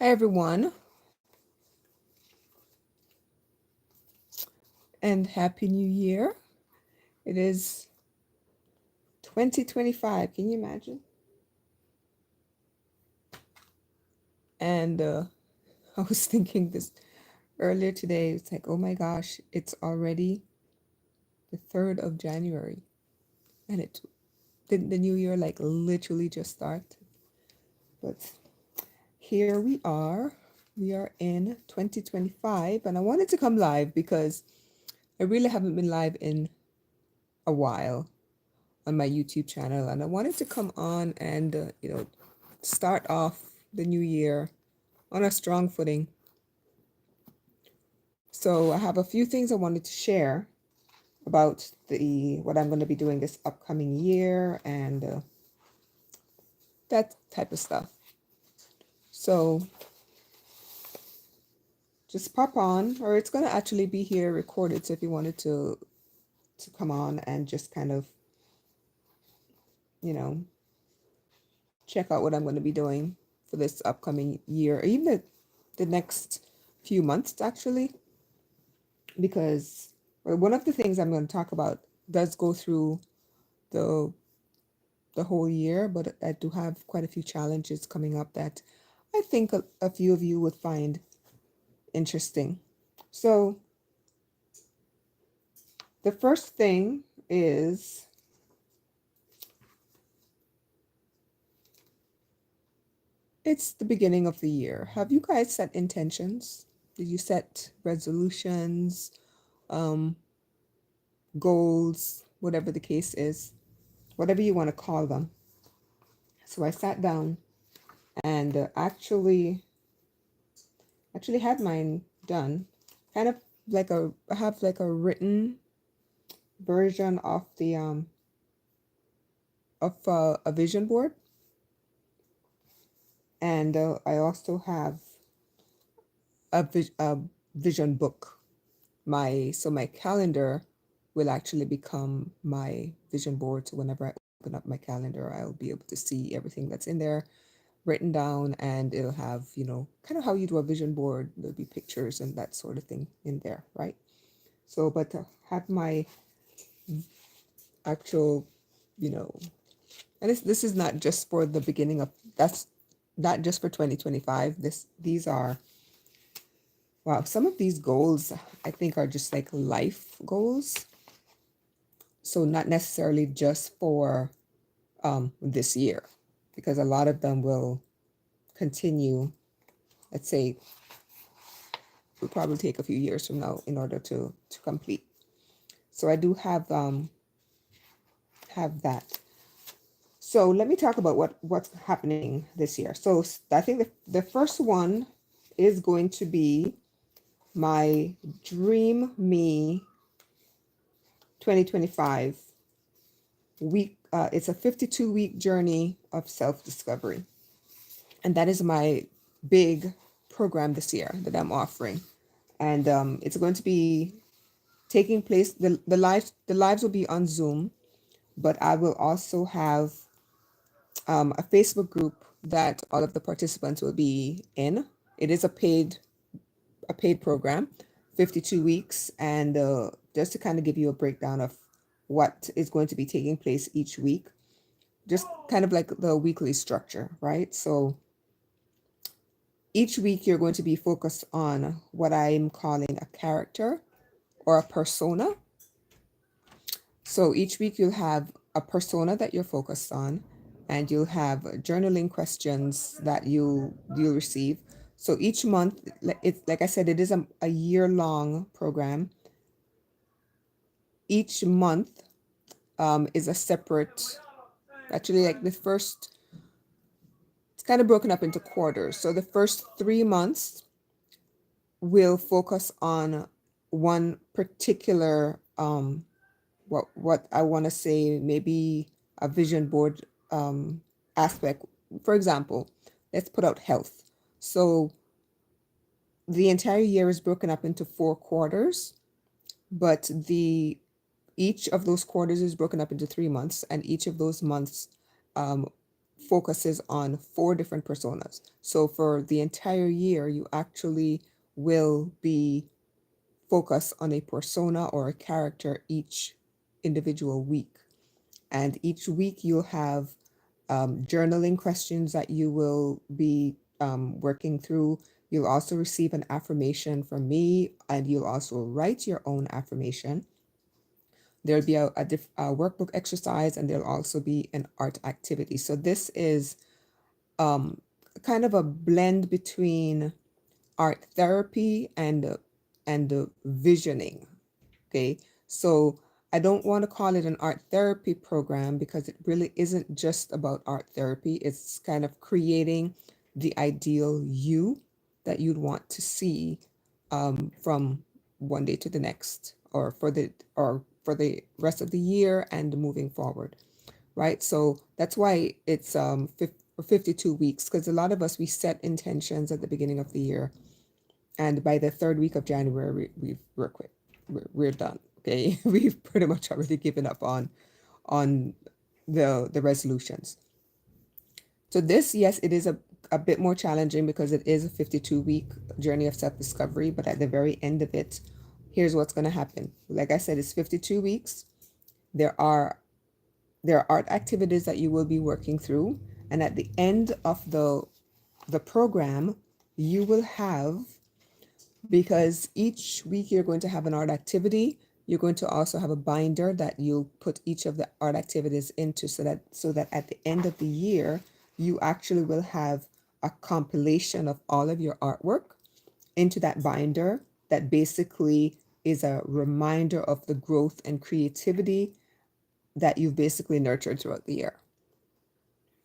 Hi, everyone, and Happy New Year. It is 2025. Can you imagine? And I was thinking this earlier today. It's like, oh my gosh, it's already the 3rd of January. And it didn't the new year like literally just start? But here we are. We are in 2025. And I wanted to come live because I really haven't been live in a while on my YouTube channel. And I wanted to come on and, start off the new year on a strong footing. So I have a few things I wanted to share about the what I'm going to be doing this upcoming year and that type of stuff. So just pop on, or it's going to actually be here recorded. So if you wanted to come on and just kind of, you know, check out what I'm going to be doing for this upcoming year, or even the next few months actually, because one of the things I'm going to talk about does go through the the whole year, but I do have quite a few challenges coming up that I think a few of you would find interesting. So, the first thing is it's the beginning of the year. Have you guys set intentions? Did you set resolutions, um, goals, whatever the case is, whatever you want to call them? So I sat down and actually had mine done, kind of like I have like a written version of a vision board, and I also have a vision book. My calendar will actually become my vision board. So whenever I open up my calendar, I'll be able to see everything that's in there written down, and it'll have, kind of how you do a vision board. There'll be pictures and that sort of thing in there, right? So, but to have my actual, you know, and this is not just for the beginning of that's not just for 2025. These are, wow, some of these goals I think are just like life goals. So not necessarily just for this year, because a lot of them will continue. Let's say will probably take a few years from now in order to complete. So I do have that. So let me talk about what's happening this year. So I think the first one is going to be my Dream Me 2025 week. It's a 52-week journey of self-discovery. And that is my big program this year that I'm offering. And it's going to be taking place, the lives will be on Zoom, but I will also have a Facebook group that all of the participants will be in. It is a paid program, 52 weeks, and just to kind of give you a breakdown of what is going to be taking place each week, just kind of like the weekly structure, right? So each week you're going to be focused on what I'm calling a character or a persona. So each week you'll have a persona that you're focused on, and you'll have journaling questions that you'll receive. So each month, it's like I said, it is a year-long program. Each month is a separate, actually, like the first, it's kind of broken up into quarters. So the first 3 months will focus on one particular, what I want to say, maybe a vision board aspect. For example, let's put out health. So the entire year is broken up into 4 quarters, but the each of those quarters is broken up into 3 months, and each of those months focuses on 4 different personas. So for the entire year, you actually will be focused on a persona or a character each individual week. And each week you'll have journaling questions that you will be working through. You'll also receive an affirmation from me, and you'll also write your own affirmation. There'll be a workbook exercise, and there'll also be an art activity. So this is um, kind of a blend between art therapy and visioning. Okay, so I don't want to call it an art therapy program because it really isn't just about art therapy. It's kind of creating the ideal you that you'd want to see from one day to the next, or for the rest of the year and moving forward, right? So that's why it's 52 weeks, because a lot of us, we set intentions at the beginning of the year, and by the third week of January, we're quit. We're done. Okay, we've pretty much already given up on the resolutions. So this, yes, it is a bit more challenging because it is a 52-week journey of self-discovery. But at the very end of it, here's what's going to happen. Like I said, it's 52 weeks. There are art activities that you will be working through, and at the end of the program, you will have, because each week you're going to have an art activity, you're going to also have a binder that you'll put each of the art activities into, so that at the end of the year you actually will have a compilation of all of your artwork into that binder that basically is a reminder of the growth and creativity that you've basically nurtured throughout the year,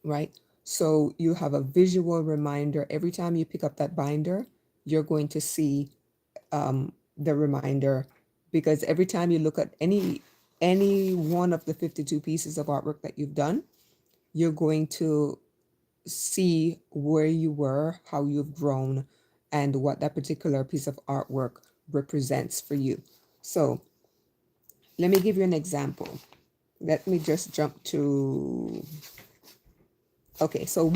right? So you have a visual reminder every time you pick up that binder. You're going to see the reminder, because every time you look at any one of the 52 pieces of artwork that you've done, you're going to see where you were, how you've grown, and what that particular piece of artwork represents for you. So let me give you an example. Let me just jump to, okay, so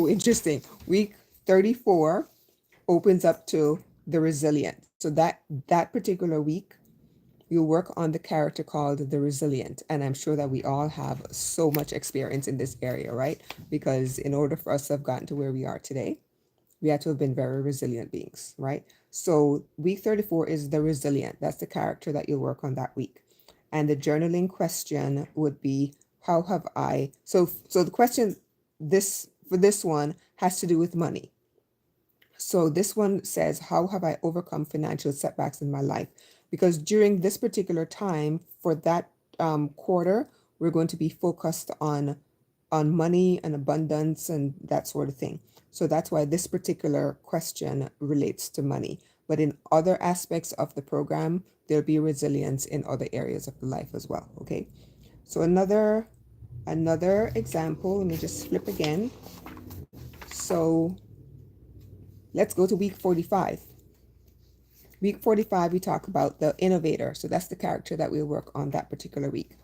interesting. Week 34 opens up to the resilient. So that particular week, you work on the character called the resilient. And I'm sure that we all have so much experience in this area, right? Because in order for us to have gotten to where we are today, we had to have been very resilient beings, right? So week 34 is the resilient. That's the character that you'll work on that week. And the journaling question would be, how have I, so the question for this one has to do with money. So this one says, how have I overcome financial setbacks in my life? Because during this particular time, for that quarter, we're going to be focused on money and abundance and that sort of thing. So that's why this particular question relates to money. But in other aspects of the program, there'll be resilience in other areas of the life as well. Okay. So another example, let me just flip again. So let's go to week 45. Week 45, we talk about the innovator. So that's the character that we'll work on that particular week.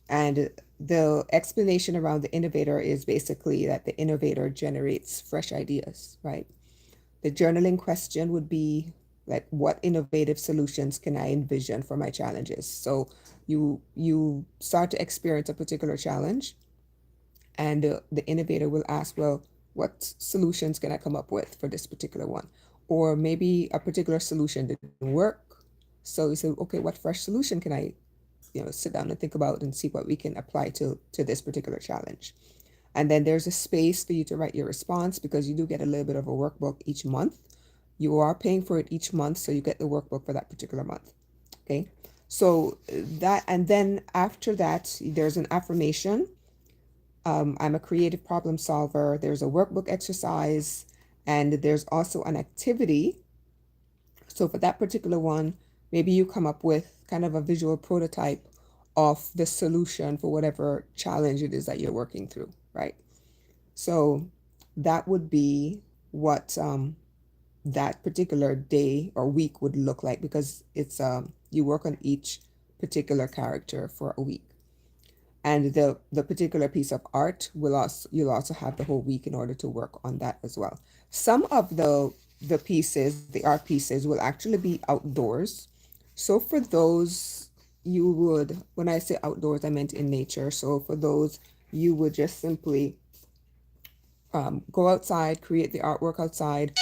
And the explanation around the innovator is basically that the innovator generates fresh ideas, right? The journaling question would be like, what innovative solutions can I envision for my challenges? So you start to experience a particular challenge, and the innovator will ask, well, what solutions can I come up with for this particular one? Or maybe a particular solution didn't work. So you say, okay, what fresh solution can I, sit down and think about and see what we can apply to this particular challenge. And then there's a space for you to write your response, because you do get a little bit of a workbook each month. You are paying for it each month, so you get the workbook for that particular month. Okay. So that, and then after that, there's an affirmation. I'm a creative problem solver. There's a workbook exercise, and there's also an activity. So for that particular one, maybe you come up with kind of a visual prototype of the solution for whatever challenge it is that you're working through, right? So that would be what that particular day or week would look like, because it's you work on each particular character for a week. And the particular piece of art will also, you'll also have the whole week in order to work on that as well. Some of the pieces, the art pieces, will actually be outdoors. So for those, you would, when I say outdoors, I meant in nature. So for those, you would just simply go outside, create the artwork outside,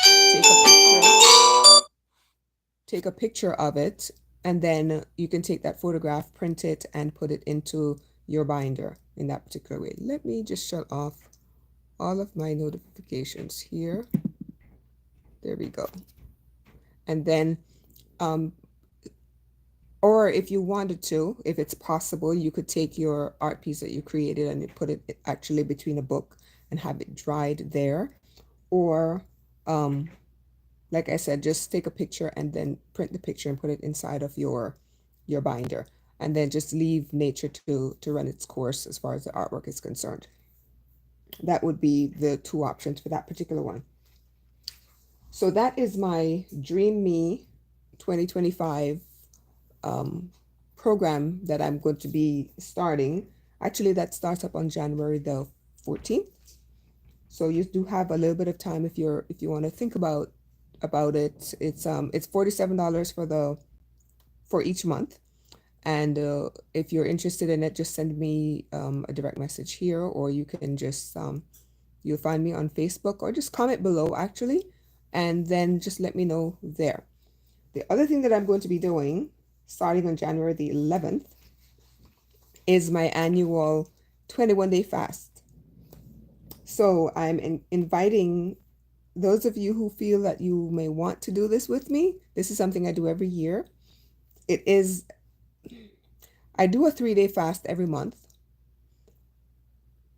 take a picture of it, and then you can take that photograph, print it, and put it into your binder in that particular way. Let me just shut off all of my notifications here. There we go. And then, um, or if you wanted to, if it's possible, you could take your art piece that you created and you put it actually between a book and have it dried there. Or, um, like I said, just take a picture and then print the picture and put it inside of your binder, and then just leave nature to run its course as far as the artwork is concerned. That would be the two options for that particular one. So that is my Dream Me 2025 um, program that I'm going to be starting. Actually, that starts up on January the 14th. So you do have a little bit of time if you want to think about it. It's $47 for each month. And if you're interested in it, just send me a direct message here, or you can just you'll find me on Facebook, or just comment below actually, and then just let me know there. The other thing that I'm going to be doing starting on January the 11th is my annual 21-day fast. So I'm inviting those of you who feel that you may want to do this with me. This is something I do every year. It is, I do a 3-day fast every month,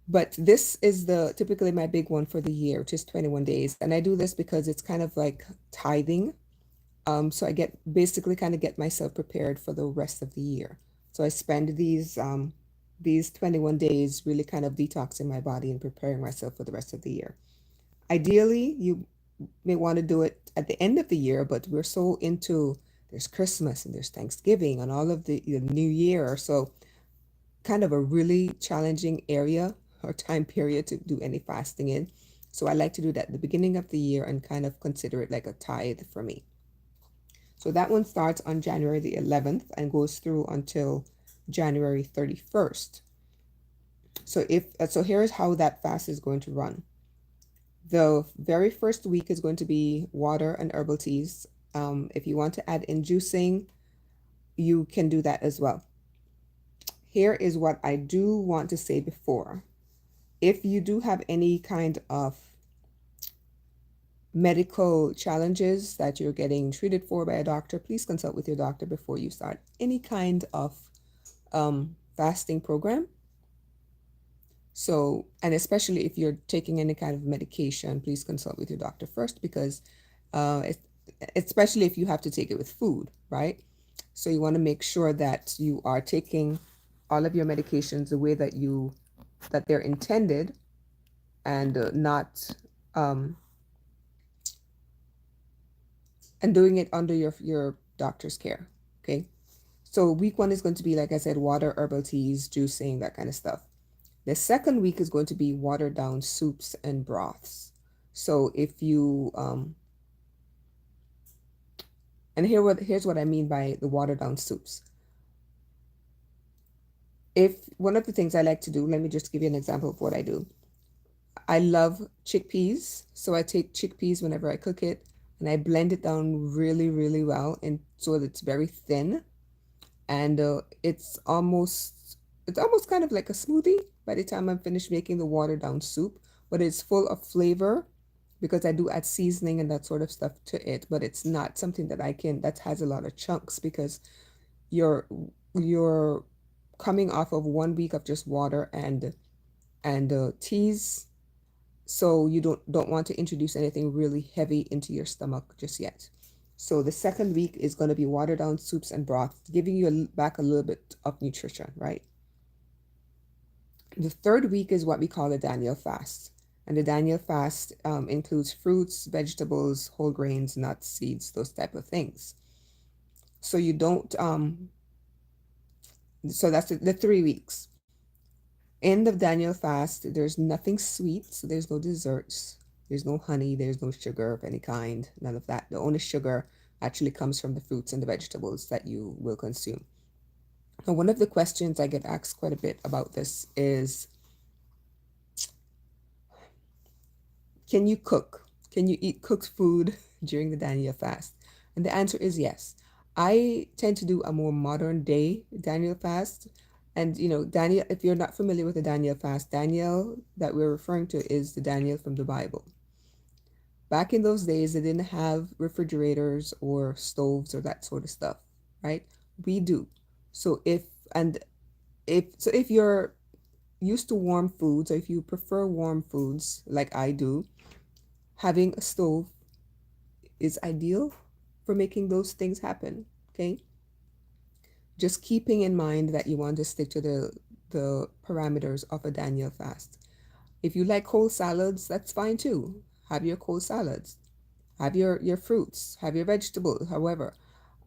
but this is the typically my big one for the year, which is 21 days. And I do this because it's kind of like tithing. So I get basically kind of get myself prepared for the rest of the year. So I spend these 21 days really kind of detoxing my body and preparing myself for the rest of the year. Ideally, you may want to do it at the end of the year, but we're so into there's Christmas and there's Thanksgiving and all of the New Year. So kind of a really challenging area or time period to do any fasting in. So I like to do that at the beginning of the year and kind of consider it like a tithe for me. So that one starts on January the 11th and goes through until January 31st. So here's how that fast is going to run. The very first week is going to be water and herbal teas. If you want to add in juicing, you can do that as well. Here is what I do want to say before. If you do have any kind of medical challenges that you're getting treated for by a doctor, please consult with your doctor before you start any kind of fasting program. So, and especially if you're taking any kind of medication, please consult with your doctor first, because especially if you have to take it with food, right? So you want to make sure that you are taking all of your medications the way that they're intended, and not and doing it under your doctor's care. Okay. So week one is going to be, like I said, water, herbal teas, juicing, that kind of stuff. The second week is going to be watered down soups and broths. So if you and here's what I mean by the watered down soups. If one of the things I like to do, let me just give you an example of what I do. I love chickpeas, so I take chickpeas whenever I cook it and I blend it down really, really well, and so that it's very thin, and it's almost kind of like a smoothie by the time I'm finished making the watered down soup, but it's full of flavor because I do add seasoning and that sort of stuff to it, but it's not something that has a lot of chunks, because you're you're coming off of 1 week of just water and teas, so you don't want to introduce anything really heavy into your stomach just yet. So the second week is going to be watered down soups and broths, giving you back a little bit of nutrition, right? The third week is what we call the Daniel fast. And the Daniel fast includes fruits, vegetables, whole grains, nuts, seeds, those type of things. So you don't, so that's the 3 weeks. In the Daniel fast, there's nothing sweet, so there's no desserts, there's no honey, there's no sugar of any kind, none of that. The only sugar actually comes from the fruits and the vegetables that you will consume. Now, one of the questions I get asked quite a bit about this is, can you cook? Can you eat cooked food during the Daniel fast? And the answer is yes. I tend to do a more modern day Daniel fast. And Daniel, if you're not familiar with the Daniel fast, Daniel that we're referring to is the Daniel from the Bible. Back in those days, they didn't have refrigerators or stoves or that sort of stuff, right? We do. So if you're used to warm foods, or if you prefer warm foods like I do, having a stove is ideal for making those things happen. Okay. Just keeping in mind that you want to stick to the parameters of a Daniel fast. If you like cold salads, that's fine too. Have your cold salads. Have your fruits. Have your vegetables. However,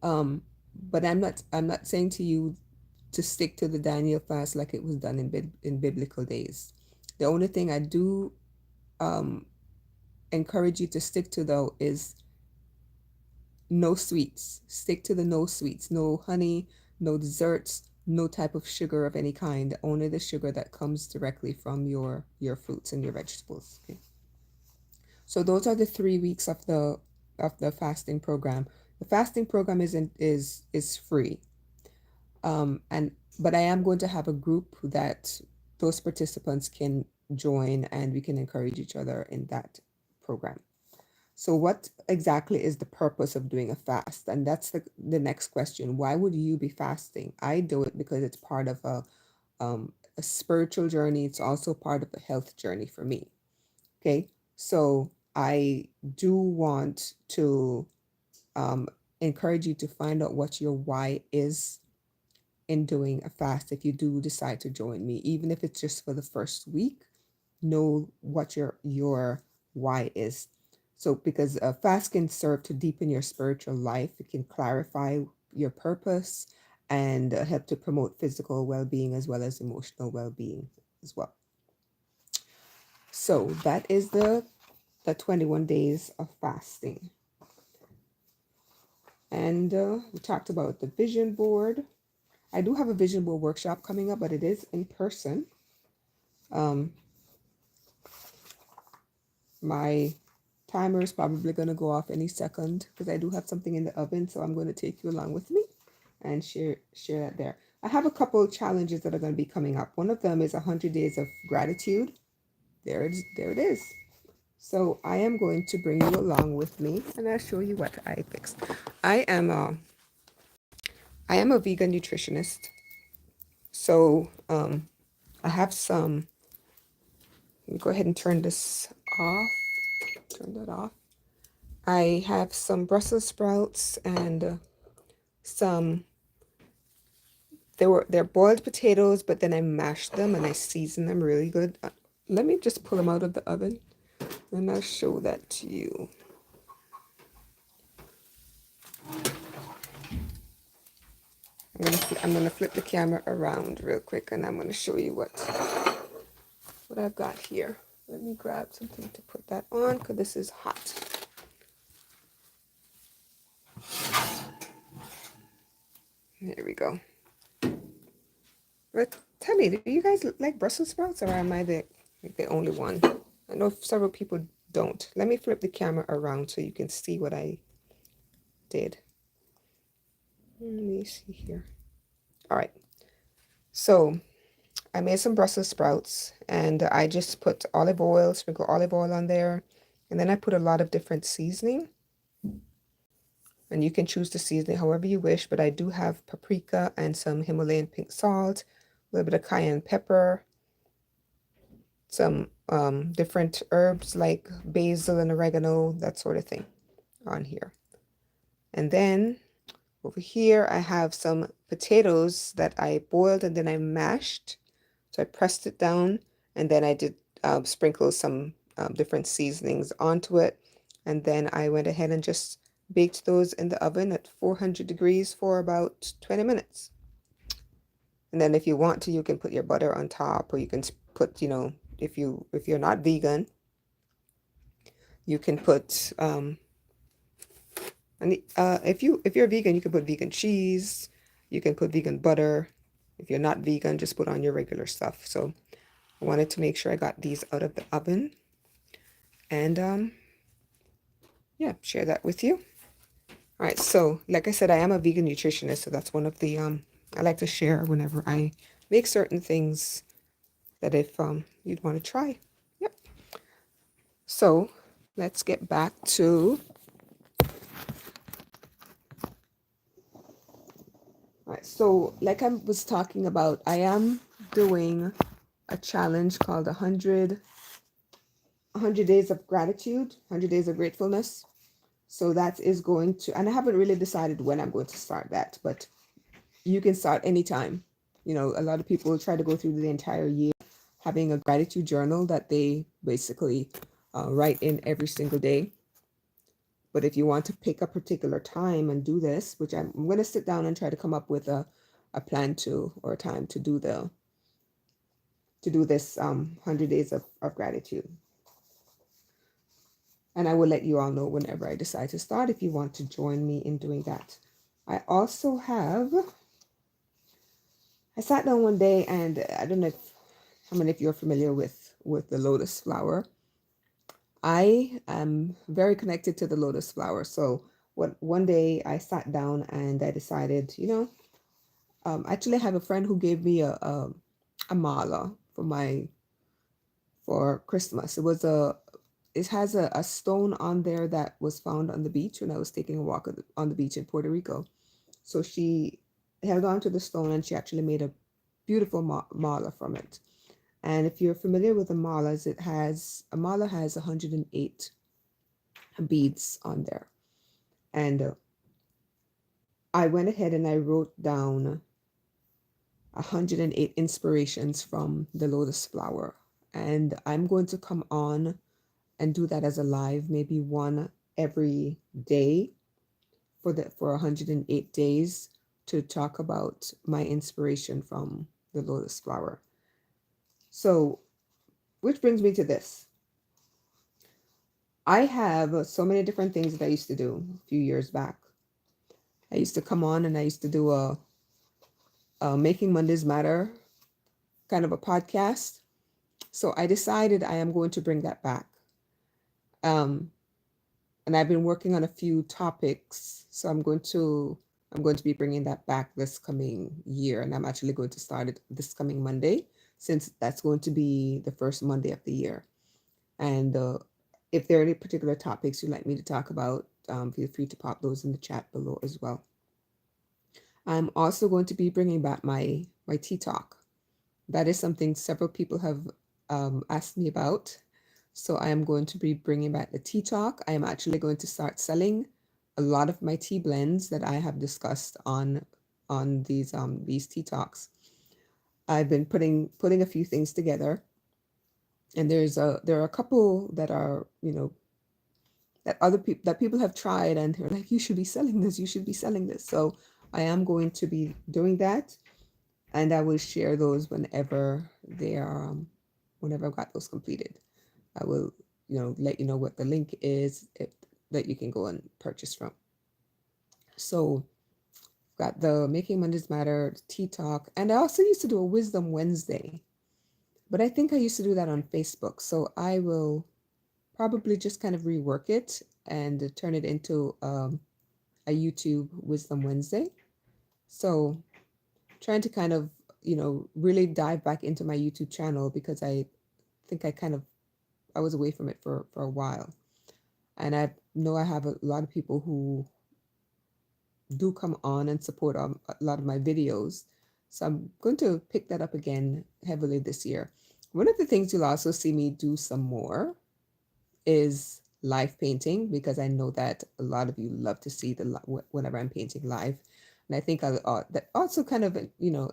but I'm not saying to you to stick to the Daniel fast like it was done in biblical days. The only thing I do encourage you to stick to though is no sweets. Stick to the no sweets, no honey, no desserts, no type of sugar of any kind. Only the sugar that comes directly from your fruits and your vegetables. Okay. So those are the 3 weeks of the fasting program. The fasting program is free. And but I am going to have a group that those participants can join, and we can encourage each other in that program. So what exactly is the purpose of doing a fast? And that's the next question. Why would you be fasting? I do it because it's part of a spiritual journey. It's also part of a health journey for me. Okay. So I do want to encourage you to find out what your why is in doing a fast if you do decide to join me, even if it's just for the first week. Know what your why is. So because a fast can serve to deepen your spiritual life, it can clarify your purpose and help to promote physical well-being as well as emotional well-being as well. So that is the 21 days of fasting. And we talked about the vision board. I do have a vision board workshop coming up, but it is in person. My timer is probably going to go off any second because I do have something in the oven, so I'm going to take you along with me and share that there. I have a couple of challenges that are going to be coming up. One of them is 100 days of gratitude. There it is. So I am going to bring you along with me, and I'll show you what I fixed. I am a vegan nutritionist. So I have some. Let me go ahead and turn this off. Turn that off. I have some Brussels sprouts and some. They're boiled potatoes, but then I mashed them and I seasoned them really good. Let me just pull them out of the oven, and I'll show that to you. I'm gonna flip the camera around real quick, and I'm gonna show you what I've got here. Let me grab something to put that on because this is hot. There we go. But tell me, do you guys like Brussels sprouts, or am I the only one? I know several people don't. Let me flip the camera around so you can see what I did. Let me see here. All right. So I made some Brussels sprouts, and I just put olive oil, sprinkle olive oil on there. And then I put a lot of different seasoning. And you can choose the seasoning however you wish, but I do have paprika and some Himalayan pink salt, a little bit of cayenne pepper, some different herbs like basil and oregano, that sort of thing on here. And then over here, I have some potatoes that I boiled and then I mashed. So I pressed it down, and then I did sprinkle some different seasonings onto it. And then I went ahead and just baked those in the oven at 400 degrees for about 20 minutes. And then if you want to, you can put your butter on top, or you can put, if you're not vegan, you can put if you're vegan, you can put vegan cheese, you can put vegan butter. If you're not vegan, just put on your regular stuff. So I wanted to make sure I got these out of the oven, and yeah, share that with you. All right, so like I said, I am a vegan nutritionist, so that's one of the I like to share whenever I make certain things that if you'd want to try. Yep. So let's get back to. All right, so like I was talking about, I am doing a challenge called 100 days of gratitude, 100 days of gratefulness. So that is going to, and I haven't really decided when I'm going to start that, but you can start anytime. A lot of people try to go through the entire year having a gratitude journal that they basically write in every single day. But if you want to pick a particular time and do this, which I'm going to sit down and try to come up with a plan to, or a time to do this 100 days of gratitude. And I will let you all know whenever I decide to start if you want to join me in doing that. I also have, I sat down one day, and I don't know how many of you are familiar with the lotus flower. I am very connected to the lotus flower. So one day I sat down and I decided, actually I have a friend who gave me a mala for Christmas. It has a stone on there that was found on the beach when I was taking a walk on the beach in Puerto Rico. So she held on to the stone, and she actually made a beautiful mala from it. And if you're familiar with the malas, a mala has 108 beads on there. And I went ahead and I wrote down 108 inspirations from the lotus flower. And I'm going to come on and do that as a live, maybe one every day for 108 days, to talk about my inspiration from the lotus flower. So, which brings me to this. I have so many different things that I used to do a few years back. I used to come on and I used to do a Making Mondays Matter kind of a podcast. So I decided I am going to bring that back. And I've been working on a few topics. So I'm going to be bringing that back this coming year. And I'm actually going to start it this coming Monday, since that's going to be the first Monday of the year. And if there are any particular topics you'd like me to talk about, feel free to pop those in the chat below as well. I'm also going to be bringing back my tea talk. That is something several people have asked me about. So I am going to be bringing back the tea talk. I am actually going to start selling a lot of my tea blends that I have discussed on these tea talks. I've been putting a few things together, and there are a couple that are, that people have tried, and they're like, you should be selling this, you should be selling this. So I am going to be doing that, and I will share those whenever they are whenever I've got those completed. I will let you know what the link is that you can go and purchase from. So got the Making Mondays Matter tea talk, and I also used to do a Wisdom Wednesday, but I think I used to do that on Facebook. So I will probably just kind of rework it and turn it into a YouTube Wisdom Wednesday. So trying to kind of, really dive back into my YouTube channel, because I think I was away from it for a while. And I know I have a lot of people who do come on and support a lot of my videos. So I'm going to pick that up again heavily this year. One of the things you'll also see me do some more is live painting, because I know that a lot of you love to see whenever I'm painting live. And I think that also kind of,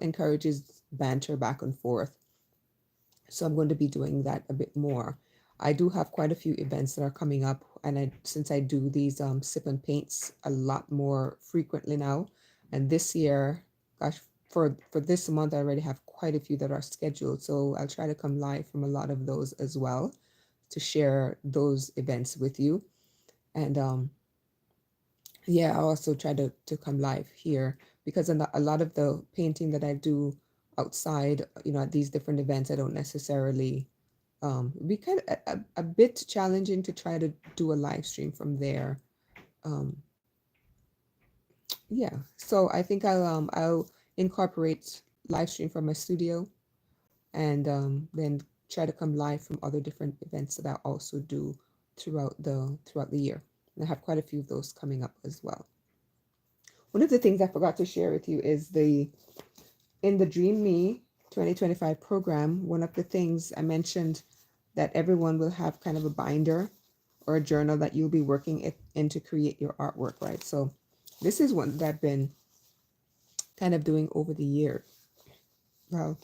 encourages banter back and forth. So I'm going to be doing that a bit more. I do have quite a few events that are coming up, and since I do these sip and paints a lot more frequently now, and this year, gosh, for this month, I already have quite a few that are scheduled. So I'll try to come live from a lot of those as well to share those events with you. And yeah, I also try to come live here because a lot of the painting that I do outside, at these different events, I don't necessarily be kind of a bit challenging to try to do a live stream from there. Um, yeah, so I think I'll incorporate live stream from my studio and then try to come live from other different events that I also do throughout the year. And I have quite a few of those coming up as well. One of the things I forgot to share with you is in the Dream Me 2025 program, one of the things I mentioned that everyone will have kind of a binder or a journal that you'll be working in to create your artwork, right? So this is one that I've been kind of doing over the year. Well,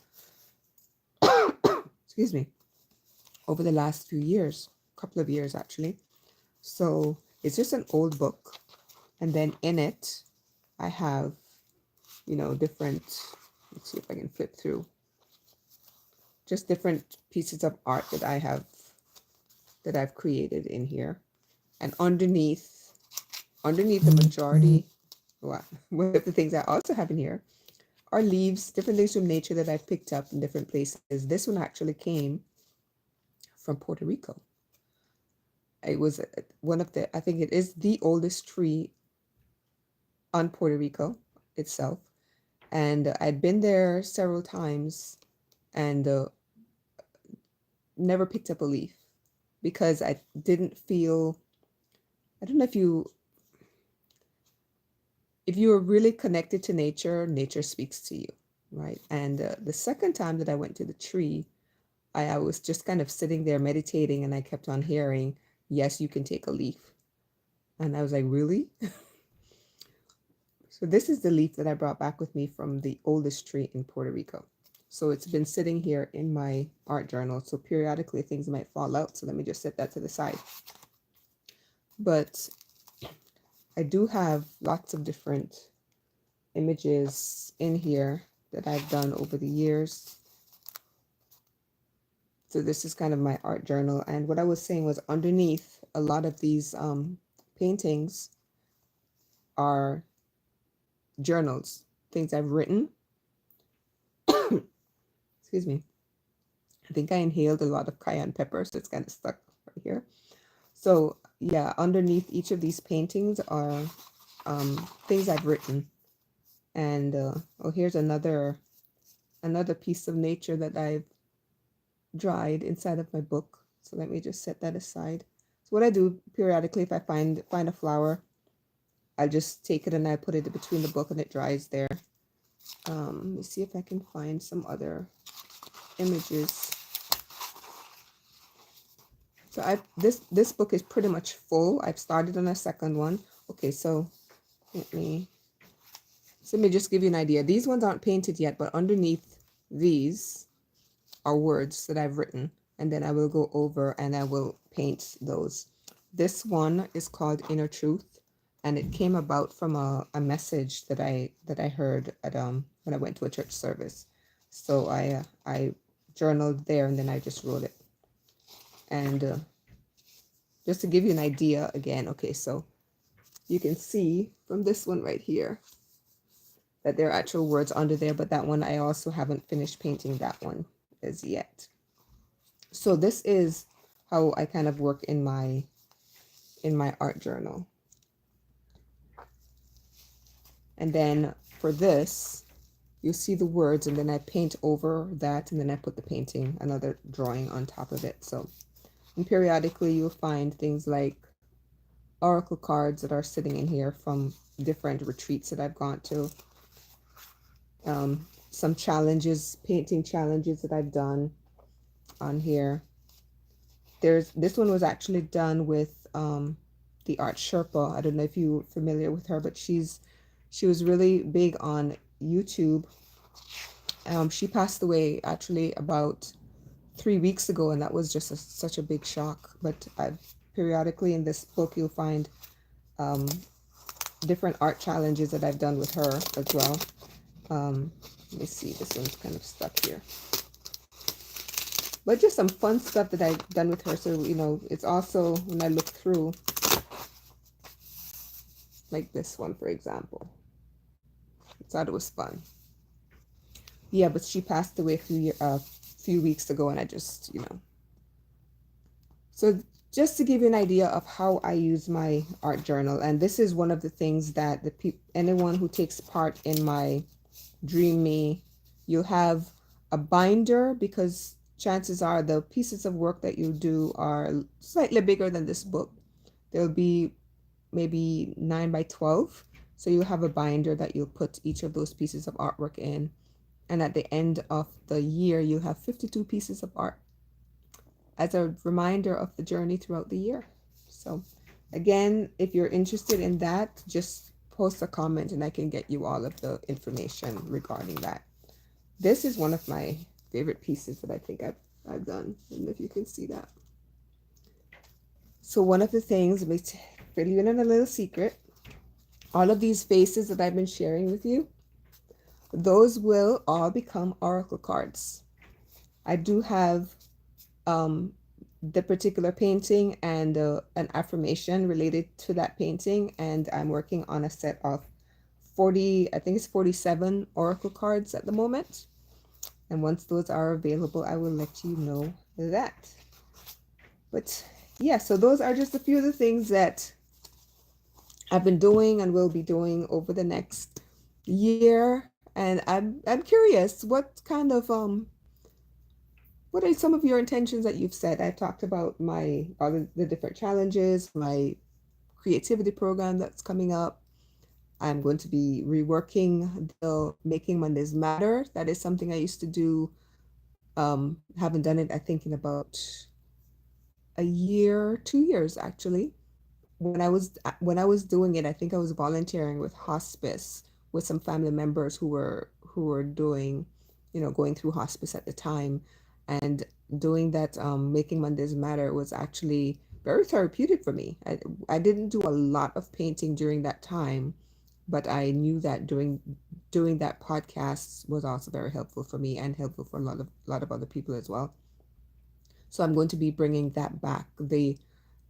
excuse me, over the last few years, couple of years actually. So it's just an old book. And then in it, I have, different, let's see if I can flip through, just different pieces of art that I've created in here. And underneath the majority, well, one of the things I also have in here are leaves, different things from nature that I've picked up in different places. This one actually came from Puerto Rico. It was I think it is the oldest tree on Puerto Rico itself. And I'd been there several times and never picked up a leaf because I didn't feel, I don't know if you are really connected to nature, nature speaks to you, right? And the second time that I went to the tree, I was just kind of sitting there meditating and I kept on hearing, yes, you can take a leaf. And I was like, really? So this is the leaf that I brought back with me from the oldest tree in Puerto Rico. So it's been sitting here in my art journal. So periodically things might fall out. So let me just set that to the side. But I do have lots of different images in here that I've done over the years. So this is kind of my art journal. And what I was saying was underneath a lot of these paintings are journals, things I've written. Excuse me. I think I inhaled a lot of cayenne pepper, so it's kind of stuck right here. So yeah, underneath each of these paintings are things I've written. And here's another piece of nature that I've dried inside of my book. So let me just set that aside. So what I do periodically, if I find a flower, I just take it and I put it between the book and it dries there. Let me see if I can find some other images. So this book is pretty much full. I've started on a second one. Okay, so let me just give you an idea. These ones aren't painted yet, but underneath these are words that I've written, and then I will go over and I will paint those. This one is called Inner Truth, and it came about from a message that I heard at when I went to a church service. So I journaled there and then I just wrote it. And just to give you an idea again, okay, so you can see from this one right here that there are actual words under there, but that one I also haven't finished painting that one as yet. So this is how I kind of work in my art journal. And then for this, you see the words and then I paint over that and then I put the painting, another drawing on top of it. So, and periodically you'll find things like oracle cards that are sitting in here from different retreats that I've gone to. Some challenges, painting challenges that I've done on here. This one was actually done with the art Sherpa. I don't know if you're familiar with her, but she was really big on YouTube. She passed away actually about 3 weeks ago, and that was just such a big shock. But periodically in this book, you'll find different art challenges that I've done with her as well. Let me see, this one's kind of stuck here. But just some fun stuff that I've done with her. So, it's also, when I look through, like this one, for example, I thought it was fun. Yeah, but she passed away a few weeks ago, and I just, So just to give you an idea of how I use my art journal, and this is one of the things that anyone who takes part in my Dream Me, you have a binder, because chances are the pieces of work that you do are slightly bigger than this book. There'll be maybe 9 by 12. So you have a binder that you'll put each of those pieces of artwork in. And at the end of the year, you have 52 pieces of art as a reminder of the journey throughout the year. So again, if you're interested in that, just post a comment and I can get you all of the information regarding that. This is one of my favorite pieces that I think I've done. I don't know if you can see that. So one of the things, let me fill you in on a little secret. All of these faces that I've been sharing with you, those will all become oracle cards. I do have the particular painting and an affirmation related to that painting, and I'm working on a set of 40, I think it's 47 oracle cards at the moment. And once those are available, I will let you know that. But yeah, so those are just a few of the things that I've been doing and will be doing over the next year. And I'm curious, what are some of your intentions that you've set? I've talked about my all the different challenges, my creativity program that's coming up. I'm going to be reworking the Making Mondays Matter. That is something I used to do. Haven't done it, I think, in about a year, 2 years actually. When I was doing it, I think I was volunteering with hospice with some family members who were doing, going through hospice at the time, and doing that. Making Mondays Matter was actually very therapeutic for me. I didn't do a lot of painting during that time, but I knew that doing that podcast was also very helpful for me and helpful for a lot of other people as well. So I'm going to be bringing that back.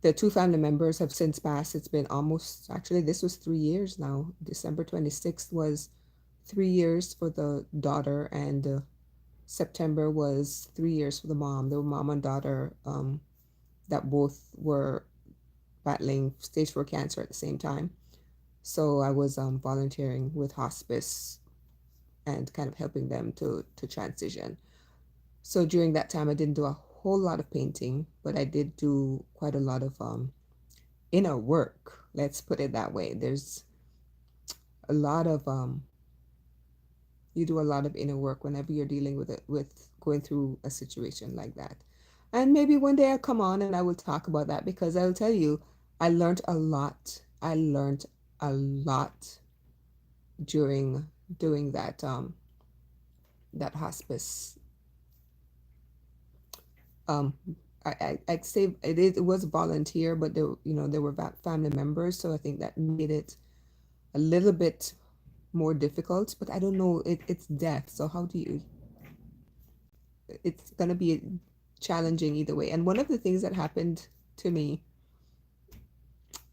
The two family members have since passed. It's been almost, actually, this was 3 years now. December 26th was 3 years for the daughter, and September was 3 years for the mom. The mom and daughter, that both were battling stage 4 cancer at the same time. So I was volunteering with hospice and kind of helping them to transition. So during that time, I didn't do a whole lot of painting, but I did do quite a lot of inner work. Let's put it that way. There's a lot of you do a lot of inner work whenever you're dealing with going through a situation like that. And maybe one day I'll come on and I will talk about that, because I'll tell you, I learned a lot. I learned a lot during doing that hospice. um I'd say it was volunteer, but there were family members, so I think that made it a little bit more difficult. But I don't know, it's death, so how do you it's gonna be challenging either way. And one of the things that happened to me,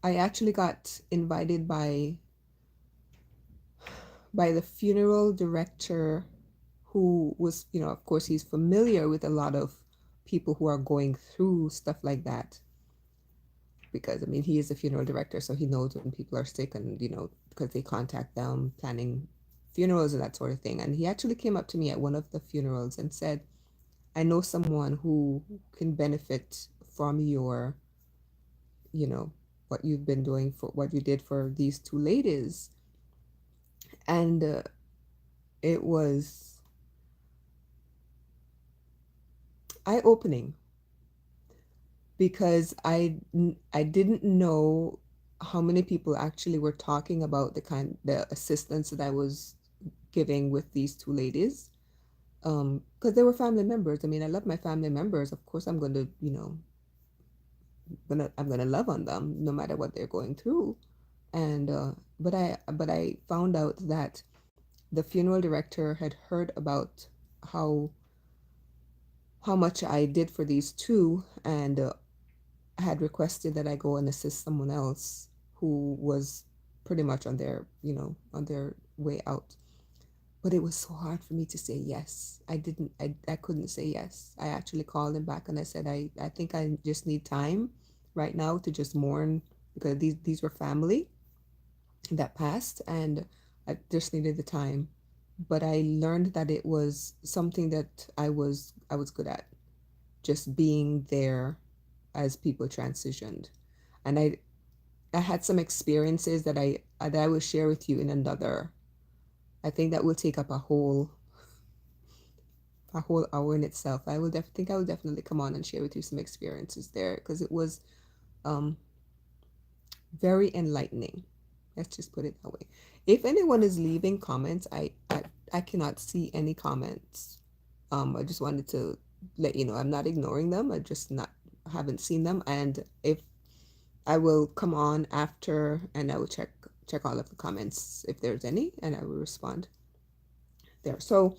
I actually got invited by the funeral director, who was, of course, he's familiar with a lot of people who are going through stuff like that, because I mean, he is a funeral director, so he knows when people are sick, and because they contact them planning funerals and that sort of thing. And he actually came up to me at one of the funerals and said, I know someone who can benefit from you know what you've been doing, for what you did for these two ladies. And it was eye-opening, because I didn't know how many people actually were talking about the assistance that I was giving with these two ladies. Because they were family members. I mean, I love my family members. Of course, I'm going to, I'm gonna love on them no matter what they're going through. And but I found out that the funeral director had heard about how how much I did for these two, and had requested that I go and assist someone else who was pretty much on their, on their way out. But it was so hard for me to say yes. I couldn't say yes. I actually called him back and I said, I think I just need time right now to just mourn, because these were family that passed, and I just needed the time. But I learned that it was something that I was good at, just being there as people transitioned. And I had some experiences that I will share with you in another. I think that will take up a whole hour in itself. I will definitely come on and share with you some experiences there, because it was um very enlightening. Let's just put it that way. If anyone is leaving comments, I cannot see any comments. I just wanted to let you know I'm not ignoring them. I just not haven't seen them, and if I will come on after and I will check all of the comments if there's any, and I will respond there. So,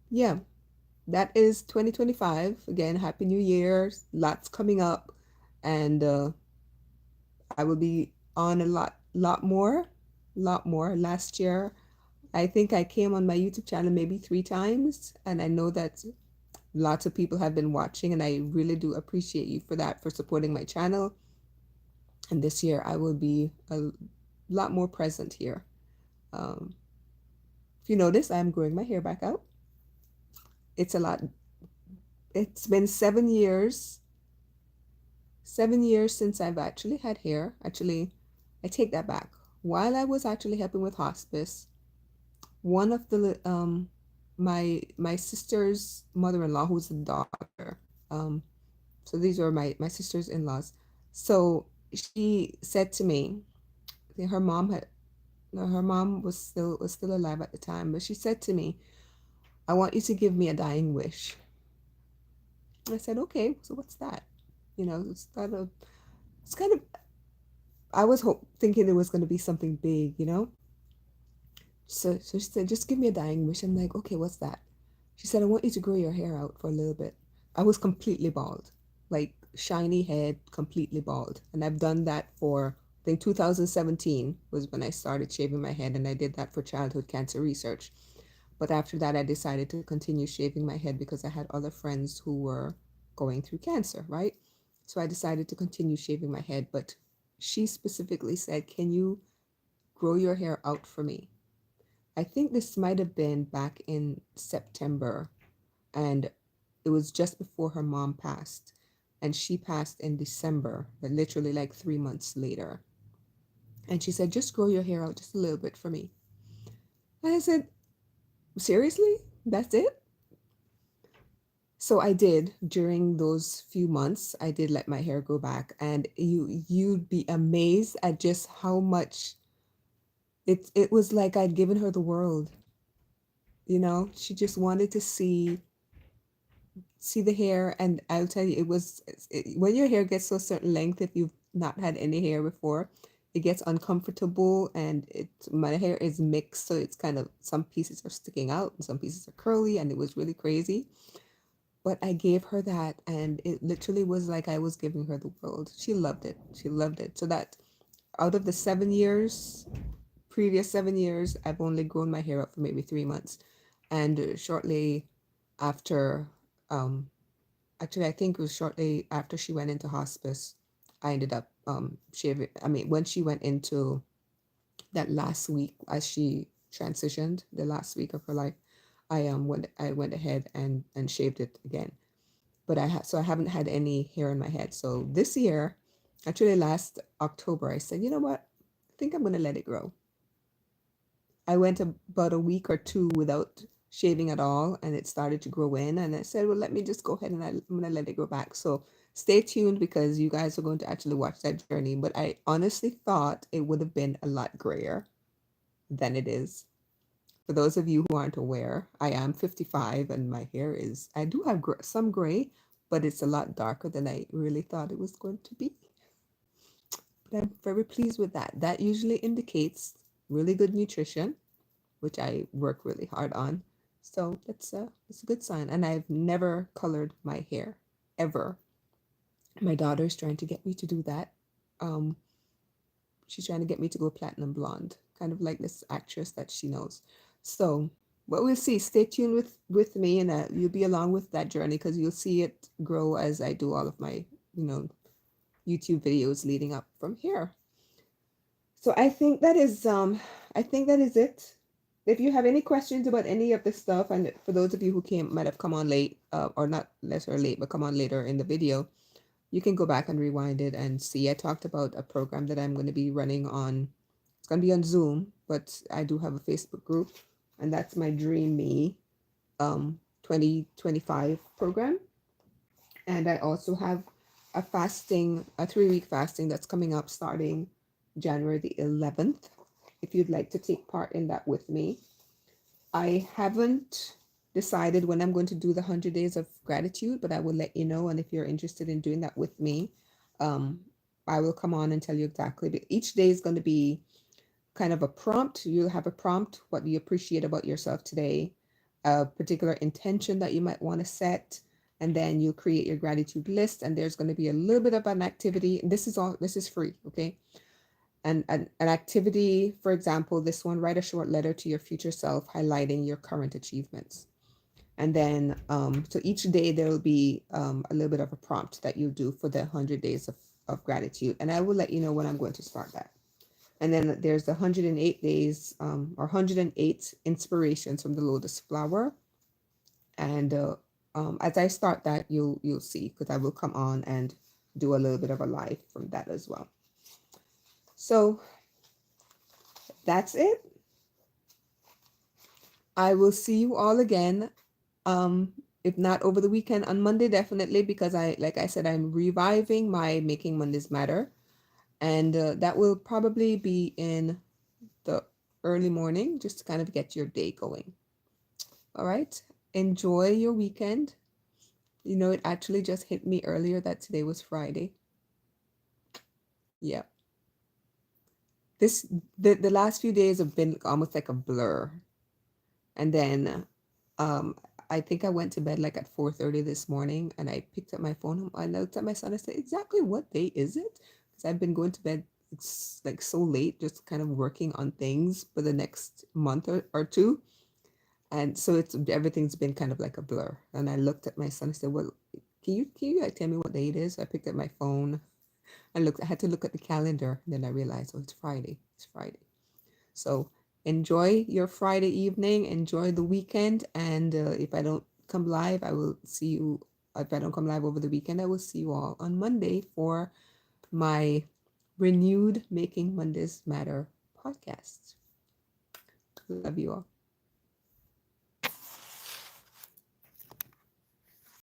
yeah, that is 2025. Again, happy new year. Lots coming up, and I will be on a lot more. Last year, I think I came on my YouTube channel maybe 3 times, and I know that lots of people have been watching, and I really do appreciate you for that, for supporting my channel. And this year I will be a lot more present here. Um, if you notice, I'm growing my hair back out. It's a lot. It's been 7 years, 7 years since I've actually had hair. Actually, I take that back. While I was actually helping with hospice, one of the my sister's mother-in-law, who's a daughter, um, so these were my sister's in-laws. So she said to me, her mom had no, her mom was still alive at the time, but she said to me, "I want you to give me a dying wish." I said, "Okay, so what's that?" It's kind of I was thinking it was going to be something big. So she said, "Just give me a dying wish." I'm like, "Okay, what's that?" She said, "I want you to grow your hair out for a little bit." I was completely bald, like shiny head, completely bald, and I've done that for, I think, 2017 was when I started shaving my head, and I did that for childhood cancer research. But after that, I decided to continue shaving my head because I had other friends who were going through cancer, right? So I decided to continue shaving my head. But she specifically said, "Can you grow your hair out for me?" I think this might have been back in September, and it was just before her mom passed. And she passed in December, but literally like 3 months later. And she said, "Just grow your hair out just a little bit for me." And I said, "Seriously? That's it?" So I did. During those few months, I did let my hair grow back, and you'd be amazed at just how much it was like I'd given her the world. She just wanted to see the hair, and I'll tell you, when your hair gets to a certain length, if you've not had any hair before, it gets uncomfortable, and my hair is mixed, so it's kind of, some pieces are sticking out and some pieces are curly, and it was really crazy. But I gave her that, and it literally was like I was giving her the world. She loved it. She loved it. So that out of the 7 years, previous 7 years, I've only grown my hair out for maybe 3 months. And shortly after, um, actually, I think it was shortly after she went into hospice, I ended up shaving. I mean, when she went into that last week, as she transitioned, the last week of her life, I went ahead and shaved it again. But I haven't had any hair in my head. So this year, actually last October, I said, "You know what? I think I'm gonna let it grow." I went about a week or two without shaving at all, and it started to grow in. And I said, "Well, let me just go ahead and I'm gonna let it grow back." So stay tuned, because you guys are going to actually watch that journey. But I honestly thought it would have been a lot grayer than it is. For those of you who aren't aware, I am 55, and my hair I do have some gray, but it's a lot darker than I really thought it was going to be. But I'm very pleased with that. That usually indicates really good nutrition. which I work really hard on. So it's a good sign. And I've never colored my hair ever. My daughter's trying to get me to do that. Um, she's trying to get me to go platinum blonde, kind of like this actress that she knows. So, but we'll see. Stay tuned with me, and you'll be along with that journey because you'll see it grow as I do all of my, you know, YouTube videos leading up from here. So I think that is it. If you have any questions about any of this stuff, and for those of you who came might have come on late, or not necessarily late, but come on later in the video, you can go back and rewind it and see. I talked about a program that I'm going to be running on. It's going to be on Zoom, but I do have a Facebook group, and that's my Dream Me 2025 program. And I also have a 3-week fasting that's coming up starting January the 11th. If you'd like to take part in that with me, I haven't decided when I'm going to do the 100 days of gratitude, but I will let you know. And if you're interested in doing that with me, um, I will come on and tell you exactly. But each day is going to be kind of a prompt. You'll have a prompt, what you appreciate about yourself today, a particular intention that you might want to set, and then you create your gratitude list. And there's going to be a little bit of an activity. And this is free, okay? And an activity, for example, this one, write a short letter to your future self highlighting your current achievements. And then, so each day there will be a little bit of a prompt that you do for the 100 days of gratitude. And I will let you know when I'm going to start that. And then there's the 108 days or 108 inspirations from the lotus flower. And as I start that, you'll see because I will come on and do a little bit of a live from that as well. So that's it. I will see you all again. If not over the weekend, on Monday, definitely, because like I said, I'm reviving my Making Mondays Matter. And that will probably be in the early morning, just to kind of get your day going. All right. Enjoy your weekend. You know, it actually just hit me earlier that today was Friday. Yeah. This the last few days have been almost like a blur. And then um I think I went to bed like at 4:30 this morning and I picked up my phone and I looked at my son and said, exactly what day is it? Because I've been going to bed it's like so late, just kind of working on things for the next month or two. And so it's everything's been kind of like a blur. And I looked at my son and said, well, can you like tell me what day it is? So I picked up my phone and looked, I had to look at the calendar. And then I realized, oh, it's Friday. It's Friday. So enjoy your Friday evening, enjoy the weekend. And if I don't come live, I will see you. If I don't come live over the weekend, I will see you all on Monday for my renewed Making Mondays Matter podcast. Love you all.